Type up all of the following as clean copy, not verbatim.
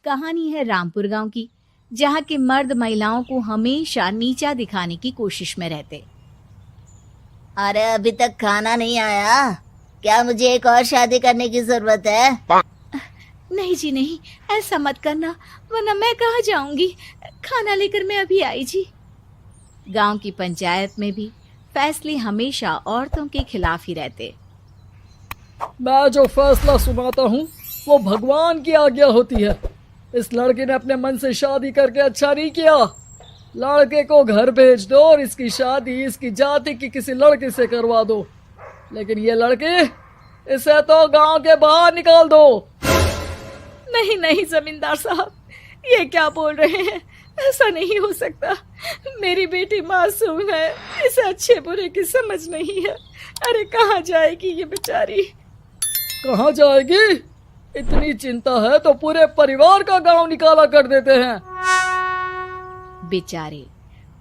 कहानी है रामपुर गांव की, जहां के मर्द महिलाओं को हमेशा नीचा दिखाने की कोशिश में रहते। अरे अभी तक खाना नहीं आया क्या? मुझे एक और शादी करने की जरूरत है। नहीं जी नहीं, ऐसा मत करना, वरना मैं कहाँ जाऊंगी। खाना लेकर मैं अभी आई जी। गांव की पंचायत में भी फैसले हमेशा औरतों के खिलाफ ही रहते। मैं जो फैसला सुनाता हूँ वो भगवान की आज्ञा होती है। इस लड़के ने अपने मन से शादी करके अच्छा नहीं किया। लड़के को घर भेज दो और इसकी शादी इसकी जाति की किसी लड़के से करवा दो, लेकिन ये लड़की, इसे तो गांव के बाहर निकाल दो। नहीं नहीं जमींदार साहब, ये क्या बोल रहे हैं? ऐसा नहीं हो सकता। मेरी बेटी मासूम है, इसे अच्छे बुरे की समझ नहीं है। अरे कहाँ जाएगी ये बेचारी? कहाँ जाएगी? इतनी चिंता है तो पूरे परिवार का गांव निकाला कर देते हैं। बेचारे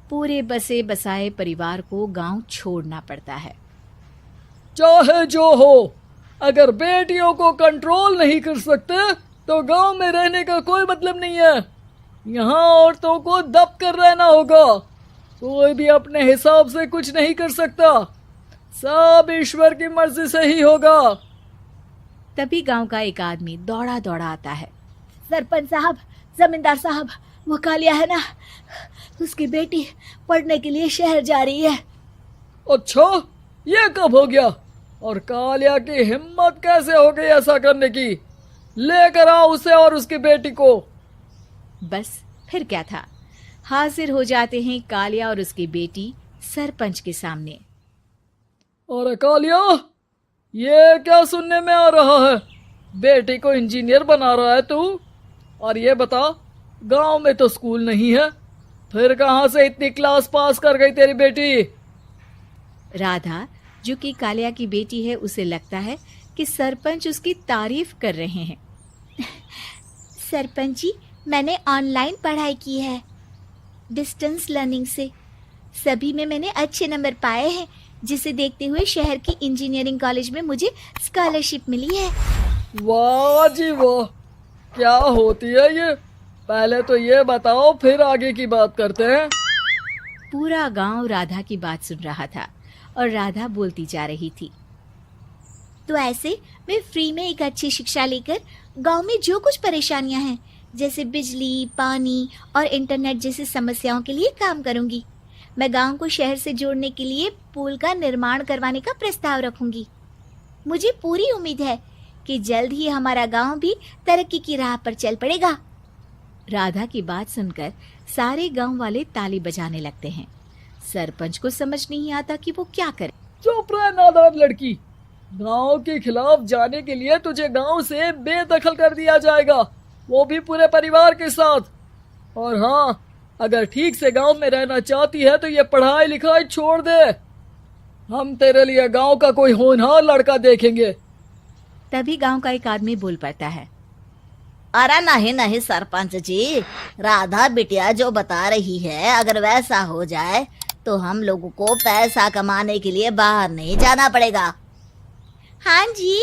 पूरे बसे बसाए परिवार को गांव छोड़ना पड़ता है। चाहे जो हो, अगर बेटियों को कंट्रोल नहीं कर सकते तो गांव में रहने का कोई मतलब नहीं है। यहाँ औरतों को दब कर रहना होगा। कोई भी अपने हिसाब से कुछ नहीं कर सकता, सब ईश्वर की मर्जी से ही होगा। तभी गांव का एक आदमी दौड़ा दौड़ा आता है। सरपंच साहब, जमींदार साहब, वो कालिया है ना, उसकी बेटी पढ़ने के लिए शहर जा रही है। अच्छा, ये कब हो गया? और कालिया की हिम्मत कैसे हो गई ऐसा करने की? लेकर आओ उसे और उसकी बेटी को। बस फिर क्या था, हाजिर हो जाते हैं कालिया और उसकी बेटी सरपंच के सामने। अरे कालिया, ये क्या सुनने में आ रहा है? बेटी को इंजीनियर बना रहा है तू? और ये बता, गांव में तो स्कूल नहीं है, फिर कहां से इतनी क्लास पास कर गई तेरी बेटी? राधा, जो कि कालिया की बेटी है, उसे लगता है कि सरपंच उसकी तारीफ कर रहे हैं। सरपंच जी, मैंने ऑनलाइन पढ़ाई की है, डिस्टेंस लर्निंग से। सभी में मैंने अच्छे नंबर पाए हैं, जिसे देखते हुए शहर की इंजीनियरिंग कॉलेज में मुझे स्कॉलरशिप मिली है। वाह जी वाह, क्या होती है ये? पहले तो ये बताओ, फिर आगे की बात करते हैं। पूरा गांव राधा की बात सुन रहा था और राधा बोलती जा रही थी। तो ऐसे मैं फ्री में एक अच्छी शिक्षा लेकर गांव में जो कुछ परेशानियां हैं, जैसे बिजली, पानी और इंटरनेट जैसी समस्याओं के लिए काम करूंगी। मैं गांव को शहर से जोड़ने के लिए पुल का निर्माण करवाने का प्रस्ताव रखूंगी। मुझे पूरी उम्मीद है कि जल्द ही हमारा गांव भी तरक्की की राह पर चल पड़ेगा। राधा की बात सुनकर सारे गांव वाले ताली बजाने लगते हैं। सरपंच को समझ नहीं आता कि वो क्या करे। चुप रह नादान लड़की, गांव के खिलाफ जाने के लिए तुझे गांव से बेदखल कर दिया जाएगा, वो भी पूरे परिवार के साथ। और हाँ, अगर ठीक से गांव में रहना चाहती है तो ये पढ़ाई लिखाई छोड़ दे। हम तेरे लिए गांव का कोई होनहार लड़का देखेंगे। तभी गांव का एक आदमी बोल पड़ता है। अरे नहीं नहीं सरपंच जी, राधा बिटिया जो बता रही है, अगर वैसा हो जाए तो हम लोगों को पैसा कमाने के लिए बाहर नहीं जाना पड़ेगा। हाँ जी,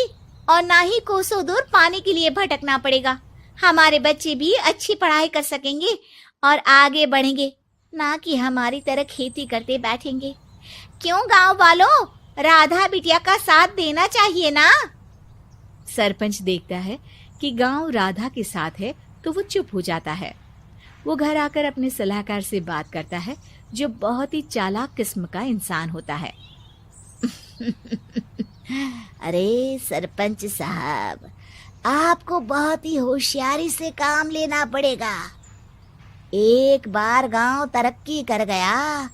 और ना ही कोसों दूर पानी के लिए भटकना पड़ेगा। हमारे बच्चे भी अच्छी पढ़ाई कर सकेंगे और आगे बढ़ेंगे, ना कि हमारी तरह खेती करते बैठेंगे। क्यों गांव वालों, राधा बिटिया का साथ देना चाहिए ना। सरपंच देखता है कि गांव राधा के साथ है तो वो चुप हो जाता है। वो घर आकर अपने सलाहकार से बात करता है, जो बहुत ही चालाक किस्म का इंसान होता है। अरे सरपंच साहब, आपको बहुत ही होशियारी से काम लेना पड़ेगा। एक बार गांव तरक्की कर गया,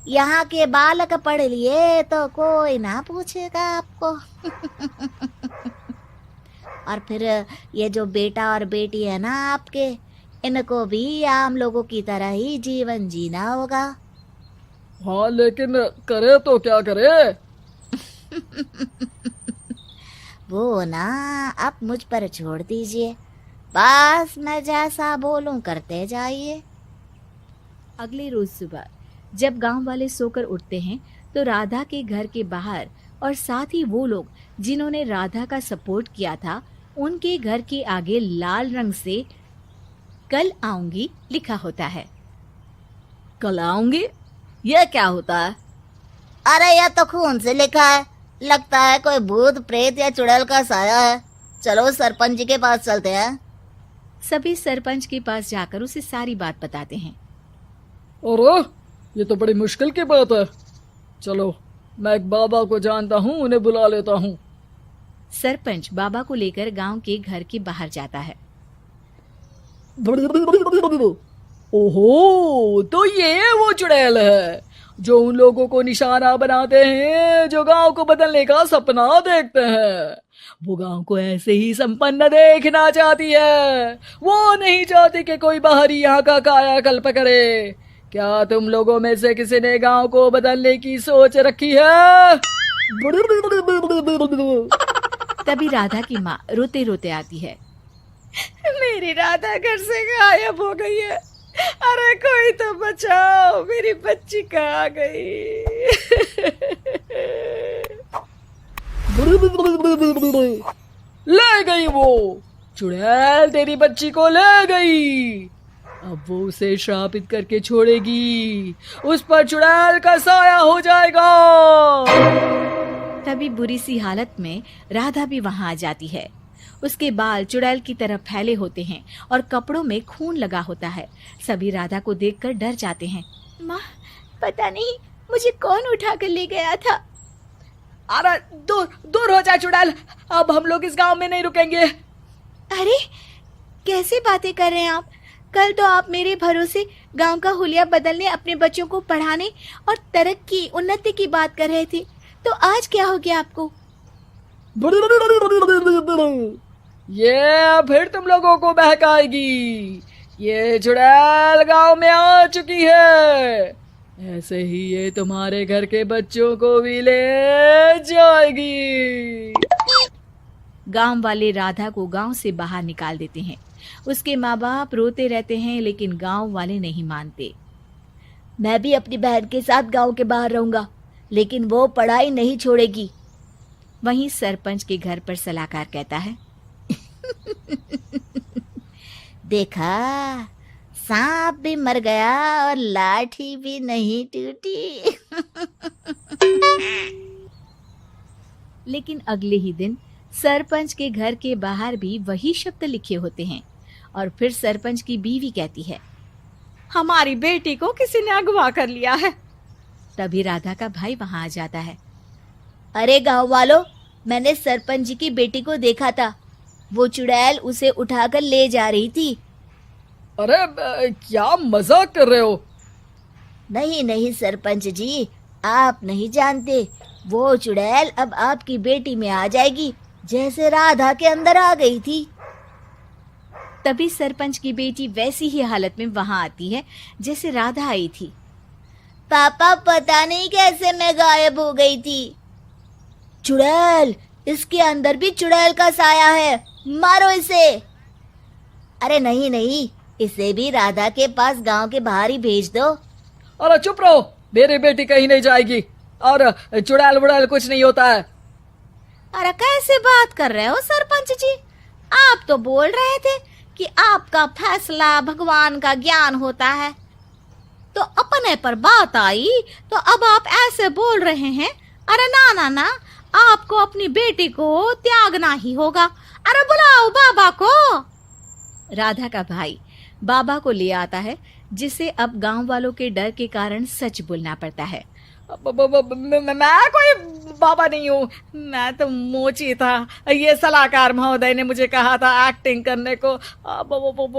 यहाँ के बालक पढ़ लिए तो कोई ना पूछेगा आपको। और फिर ये जो बेटा और बेटी है ना आपके, इनको भी आम लोगों की तरह ही जीवन जीना होगा। हाँ, लेकिन करे तो क्या करे? वो ना आप मुझ पर छोड़ दीजिए, बस मैं जैसा बोलूं करते जाइए। अगले रोज सुबह जब गांव वाले सोकर उठते हैं तो राधा के घर के बाहर और साथ ही वो लोग जिन्होंने राधा का सपोर्ट किया था, उनके घर के आगे लाल रंग से कल आऊंगी लिखा होता है। कल आऊंगी, यह क्या होता है? अरे यह तो खून से लिखा है, लगता है कोई भूत प्रेत या चुड़ैल का साया है। चलो सरपंच जी के पास चलते हैं। सभी सरपंच के पास जाकर उसे सारी बात बताते हैं। अरे ये तो बड़ी मुश्किल की बात है। चलो मैं एक बाबा को जानता हूँ, उन्हें बुला लेता हूँ। सरपंच बाबा को लेकर गांव के घर के बाहर जाता है। ओहो, तो ये वो चुड़ैल है जो उन लोगों को निशाना बनाते हैं जो गांव को बदलने का सपना देखते हैं। वो गांव को ऐसे ही संपन्न देखना चाहती है, वो नहीं चाहती कि कोई बाहरी यहाँ का कायाकल्प करे। क्या तुम लोगों में से किसी ने गांव को बदलने की सोच रखी है? तभी राधा की माँ रोते रोते आती है। मेरी राधा घर से गायब हो गई है। अरे कोई तो बचाओ, मेरी बच्ची कहाँ गई? ले गई वो चुड़ैल, तेरी बच्ची को ले गई। अब वो उसे श्रापित करके छोड़ेगी, उस पर चुड़ैल का साया हो जाएगा। तभी बुरी सी हालत में राधा भी वहां आ जाती है। उसके बाल चुड़ैल की तरह फैले होते हैं और कपड़ों में खून लगा होता है। सभी राधा को देखकर डर जाते हैं। माँ, पता नहीं मुझे कौन उठा कर ले गया था। अरे दूर दूर हो जा चुड़ैल, अब हम लोग इस गांव में नहीं रुकेंगे। अरे कैसे बातें कर रहे हैं आप? कल तो आप मेरे भरोसे गांव का हुलिया बदलने, अपने बच्चों को पढ़ाने और तरक्की उन्नति की बात कर रहे थे, तो आज क्या हो गया आपको? ये फिर तुम लोगों को बहकाएगी। ये चुड़ैल गांव में आ चुकी है, ऐसे ही ये तुम्हारे घर के बच्चों को भी ले जाएगी। गांव वाले राधा को गांव से बाहर निकाल देते हैं। उसके माँ बाप रोते रहते हैं, लेकिन गांव वाले नहीं मानते। मैं भी अपनी बहन के साथ गांव के बाहर रहूंगा, लेकिन वो पढ़ाई नहीं छोड़ेगी। वहीं सरपंच के घर पर सलाहकार कहता है। देखा, सांप भी मर गया और लाठी भी नहीं टूटी। लेकिन अगले ही दिन सरपंच के घर के बाहर भी वही शब्द लिखे होते हैं। और फिर सरपंच की बीवी कहती है, हमारी बेटी को किसी ने अगवा कर लिया है। तभी राधा का भाई वहां आ जाता है। अरे गांव वालों, मैंने सरपंच जी की बेटी को देखा था। वो चुड़ैल उसे उठाकर ले जा रही थी। अरे क्या मजाक कर रहे हो? नहीं नहीं सरपंच जी, आप नहीं जानते। वो चुड़ैल अब आपकी बेटी में आ जाएगी, जैसे राधा के अंदर आ गई थी। तभी सरपंच की बेटी वैसी ही हालत में वहां आती है जैसे राधा आई थी। पापा, पता नहीं कैसे मैं गायब हो गई थी। चुड़ैल, इसके अंदर भी चुड़ैल का साया है, मारो इसे। अरे नहीं नहीं, इसे भी राधा के पास गांव के बाहर ही भेज दो। अरे चुप रहो, मेरी बेटी कहीं नहीं जाएगी और चुड़ैल वुड़ैल कुछ नहीं होता है। अरे कैसे बात कर रहे हो सरपंच जी? आप तो बोल रहे थे कि आपका फैसला भगवान का ज्ञान होता है, तो अपने पर बात आई तो अब आप ऐसे बोल रहे हैं। अरे ना ना ना, आपको अपनी बेटी को त्यागना ही होगा। अरे बुलाओ बाबा को। राधा का भाई बाबा को ले आता है, जिसे अब गांव वालों के डर के कारण सच बोलना पड़ता है। मैं कोई बाबा नहीं हूँ, मैं तो मोची था। ये सलाहकार महोदय ने मुझे कहा था एक्टिंग करने को। अब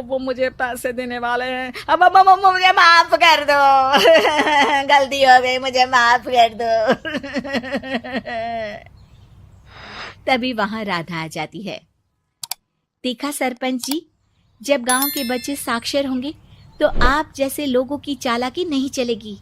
वो मुझे पैसे देने वाले हैं। अब मुझे माफ कर दो। गलती हो गई, मुझे माफ कर दो। तभी वहां राधा आ जाती है। देखा सरपंच जी, जब गांव के बच्चे साक्षर होंगे तो आप जैसे लोगों की चालाकी नहीं चलेगी।